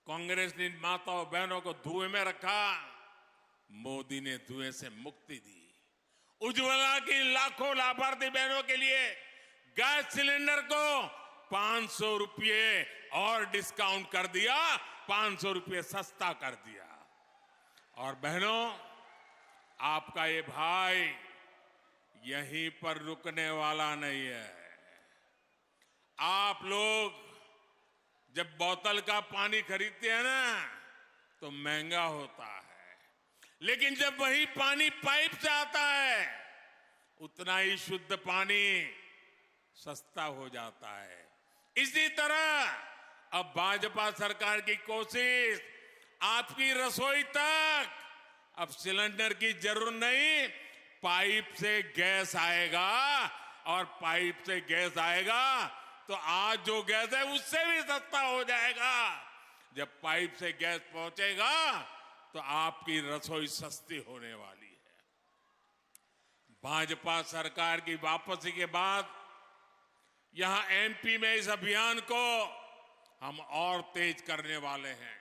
कांग्रेस ने माताओं बहनों को धुएं में रखा, मोदी ने धुएं से मुक्ति दी। उज्ज्वला की लाखों लाभार्थी बहनों के लिए गैस सिलेंडर को 500 रुपये और डिस्काउंट कर दिया, 500 रुपये सस्ता कर दिया। और बहनों, आपका ये भाई यहीं पर रुकने वाला नहीं है। आप लोग जब बोतल का पानी खरीदते हैं ना तो महंगा होता है, लेकिन जब वही पानी पाइप से आता है उतना ही शुद्ध पानी सस्ता हो जाता है। इसी तरह अब भाजपा सरकार की कोशिश, आपकी रसोई तक अब सिलेंडर की जरूरत नहीं, पाइप से गैस आएगा। और पाइप से गैस आएगा तो आज जो गैस है उससे भी सस्ता हो जाएगा। जब पाइप से गैस पहुंचेगा तो आपकी रसोई सस्ती होने वाली है। भाजपा सरकार की वापसी के बाद यहां एमपी में इस अभियान को हम और तेज करने वाले हैं।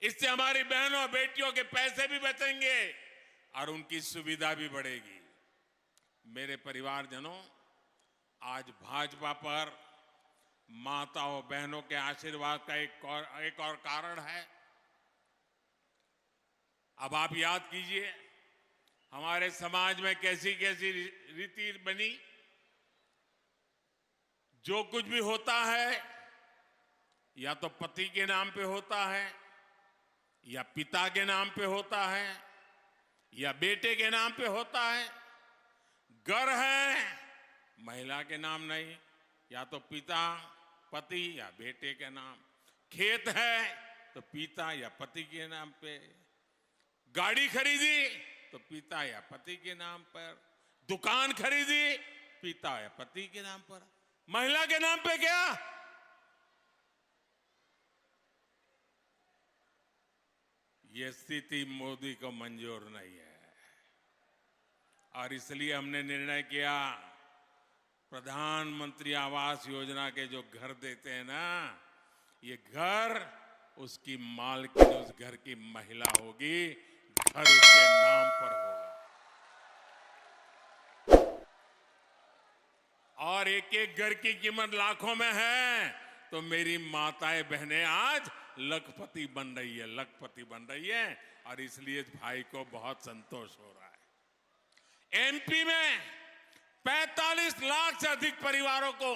इससे हमारी बहनों बेटियों के पैसे भी बचेंगे और उनकी सुविधा भी बढ़ेगी। मेरे परिवारजनों, आज भाजपा पर माताओं बहनों के आशीर्वाद का एक और कारण है। अब आप याद कीजिए, हमारे समाज में कैसी कैसी रीति बनी। जो कुछ भी होता है या तो पति के नाम पे होता है, या पिता के नाम पे होता है, या बेटे के नाम पे होता है। घर है महिला के नाम नहीं, या तो पिता पति या बेटे के नाम। खेत है तो पिता या पति के नाम पे। गाड़ी खरीदी तो पिता या पति के नाम पर। दुकान खरीदी पिता या पति के नाम पर। महिला के नाम पे क्या? ये स्थिति मोदी को मंजूर नहीं है और इसलिए हमने निर्णय किया, प्रधानमंत्री आवास योजना के जो घर देते हैं ना, ये घर उसकी मालकिन उस घर की महिला होगी, घर उसके नाम पर होगा। और एक एक घर की कीमत लाखों में है तो मेरी माताएं बहनें आज लखपति बन रही है, लखपति बन रही है। और इसलिए भाई को बहुत संतोष हो रहा है। एमपी में 45 लाख से अधिक परिवारों को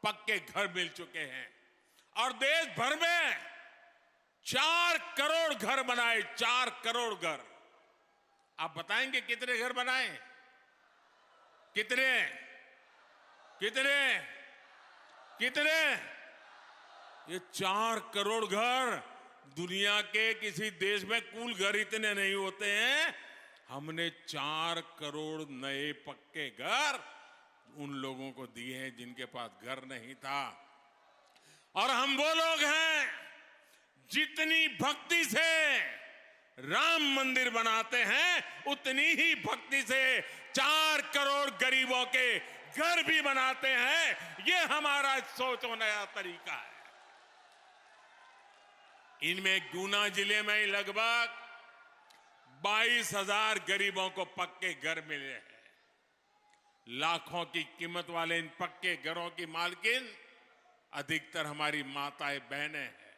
पक्के घर मिल चुके हैं और देश भर में 4 करोड़ घर बनाए, 4 करोड़ घर। आप बताएंगे कितने घर बनाए? कितने कितने कितने? ये 4 करोड़ घर, दुनिया के किसी देश में कुल घर इतने नहीं होते हैं। हमने 4 करोड़ नए पक्के घर उन लोगों को दिए हैं जिनके पास घर नहीं था। और हम वो लोग हैं जितनी भक्ति से राम मंदिर बनाते हैं, उतनी ही भक्ति से 4 करोड़ गरीबों के घर भी बनाते हैं। ये हमारा सोच और नया तरीका है। इनमें गुना जिले में ही लगभग 22,000 गरीबों को पक्के घर मिले हैं। लाखों की कीमत वाले इन पक्के घरों की मालकिन अधिकतर हमारी माताएं बहनें हैं।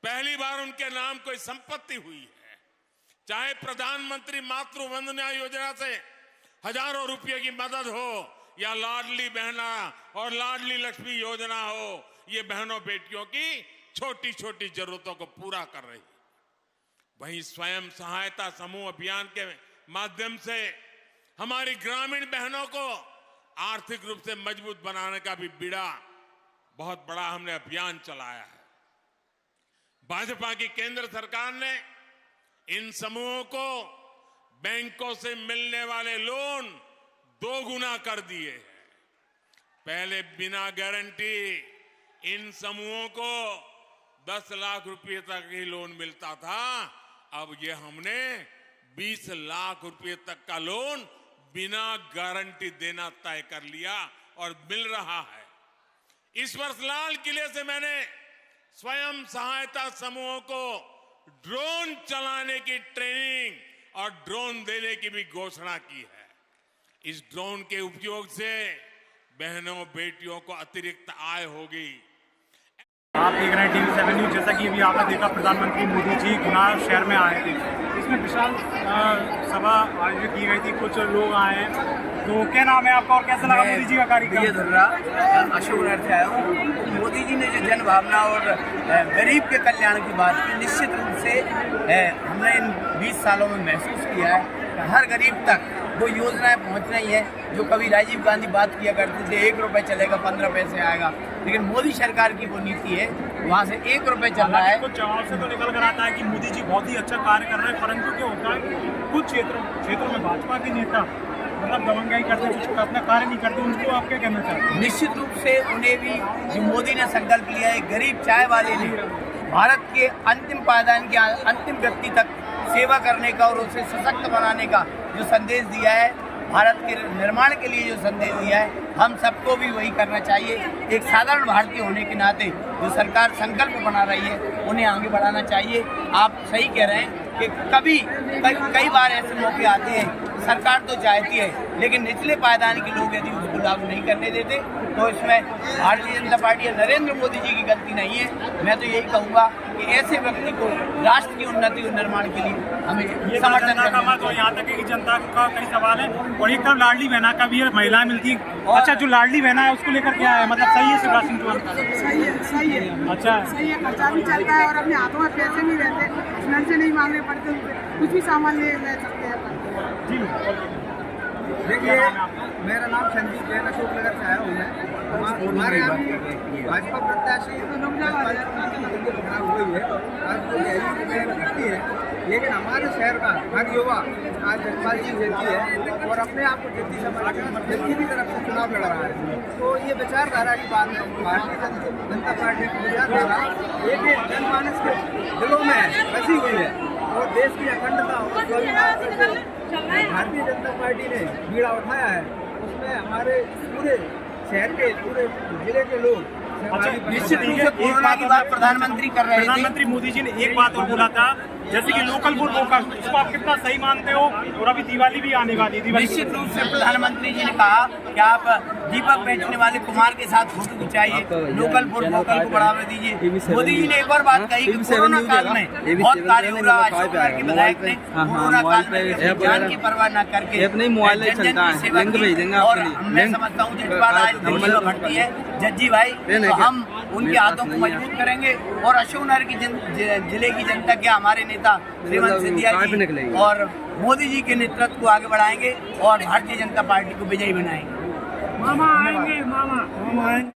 पहली बार उनके नाम कोई संपत्ति हुई है। चाहे प्रधानमंत्री मातृ वंदना योजना से हजारों रुपए की मदद हो, या लाडली बहना और लाडली लक्ष्मी योजना हो, ये बहनों बेटियों की छोटी छोटी जरूरतों को पूरा कर रही है। वहीं स्वयं सहायता समूह अभियान के माध्यम से हमारी ग्रामीण बहनों को आर्थिक रूप से मजबूत बनाने का भी बीड़ा बहुत बड़ा हमने अभियान चलाया है। भाजपा की केंद्र सरकार ने इन समूहों को बैंकों से मिलने वाले लोन 2 गुना कर दिए हैं। पहले बिना गारंटी इन समूहों को 10 लाख रुपए तक ही लोन मिलता था। अब ये हमने 20 लाख रुपए तक का लोन बिना गारंटी देना तय कर लिया और मिल रहा है। इस वर्ष लाल किले से मैंने स्वयं सहायता समूहों को ड्रोन चलाने की ट्रेनिंग और ड्रोन देने की भी घोषणा की है। इस ड्रोन के उपयोग से बहनों बेटियों को अतिरिक्त आय होगी। आप देख रहे हैं TV7 न्यूज। जैसा कि अभी आपने देखा, प्रधानमंत्री मोदी जी गुना शहर में आए थे। इसमें विशाल सभा आयोजित की गई थी, कुछ लोग आए हैं। तो क्या नाम है आपका और कैसा लगा मोदी जी का कार्यक्रम? अशोक नगर से आया हूँ। मोदी जी ने जो जन भावना और गरीब के कल्याण की बात की, निश्चित रूप से हमने इन 20 सालों में महसूस किया है कि हर गरीब तक वो योजनाएं पहुँच रही हैं। जो कभी राजीव गांधी बात किया करते थे 1 रुपये चलेगा 15 पैसे आएगा, लेकिन मोदी सरकार की वो नीति है, वहाँ से 1 रुपये चल रहा है। कुछ जवाब से तो निकल कर आता है कि मोदी जी बहुत ही अच्छा कार्य कर रहे हैं, परंतु क्या होता है कुछ क्षेत्रों में भाजपा के नेता मतलब दबंगाई करते हैं, कुछ अपना कार्य नहीं करते। उनको आप क्या कहना चाहते हैं? निश्चित रूप से उन्हें भी जो मोदी ने संकल्प लिया है, गरीब चाय वाले ने भारत के अंतिम पायदान के अंतिम व्यक्ति तक सेवा करने का और उसे सशक्त बनाने का जो संदेश दिया है, भारत के निर्माण के लिए जो संदेश दिया है, हम सबको भी वही करना चाहिए। एक साधारण भारतीय होने के नाते जो सरकार संकल्प बना रही है, उन्हें आगे बढ़ाना चाहिए। आप सही कह रहे हैं कि कई बार ऐसे मौके आते हैं, सरकार तो चाहती है लेकिन निचले पायदान के लोग यदि उसको लागू नहीं करने देते, तो इसमें भारतीय जनता पार्टी या नरेंद्र मोदी जी की गलती नहीं है। मैं तो यही कहूँगा कि ऐसे व्यक्ति को राष्ट्र की उन्नति और निर्माण के लिए हमें समर्थन करना चाहिए। तो यहाँ तक कि जनता का कई सवाल है। और एक तरफ लाडली बहना का भी महिलाएं मिलती है। अच्छा, जो लाडली बहना है उसको लेकर क्या है, मतलब सही है शिवराज सिंह चौहान? सही है। अच्छा, सही है। खर्चा भी चलता है और अपने हाथों में पैसे नहीं रहते, घर से नहीं मांगने पड़ते, कुछ भी सामान ले सकते हैं। जी देखिए, मेरा नाम संदीप जैन, अशोक नगर से आया हूँ मैं। हमारे यहाँ भाजपा प्रत्याशी खराब हुई है, आज तो घटती है, लेकिन हमारे शहर का हर युवा आज जगपाल जी जैसी है और अपने आप को जल्दी समझकर जल्दी की तरफ से चुनाव लड़ रहा है। तो ये विचारधारा की बात है, भारतीय जनता पार्टी की विचारधारा एक जनमानस के दिलों में बसी हुई है और देश की अखंडता और स्वाभिमान भारतीय जनता पार्टी ने बीड़ा उठाया है, उसमें हमारे पूरे शहर के पूरे जिले के लोग। अच्छा, निश्चित रूप से कोरोना की बात प्रधानमंत्री कर रहे थे। प्रधानमंत्री मोदी जी ने एक बात और बोला था, जैसे कि लोकल फूड वोकल, इसको आप कितना सही मानते हो? और अभी दिवाली भी आने वाली है। निश्चित रूप से प्रधानमंत्री जी ने कहा कि आप दीपक बेचने वाले कुमार के साथ फोटो खिंचाइए, लोकल फूड वोकल को बढ़ावा दीजिए। मोदी जी ने एक और बात कही कि कोरोना काल में बहुत कार्य हो रहा है। अशोक नगर के विधायक ने कोरोना काल में जान की परवाह न करके जन की सेवा की। और मैं समझता हूँ जिस बार आज दिल्ली में भर्ती है जज्जी भाई, तो हम उनके हाथों को मजबूत करेंगे और अशोक नगर की जिले की जनता के हमारे नेता श्रीमंत सिंधिया जी और मोदी जी के नेतृत्व को आगे बढ़ाएंगे और भारतीय जनता पार्टी को विजयी बनाएंगे। मामा आएंगे, मामा आएंगे।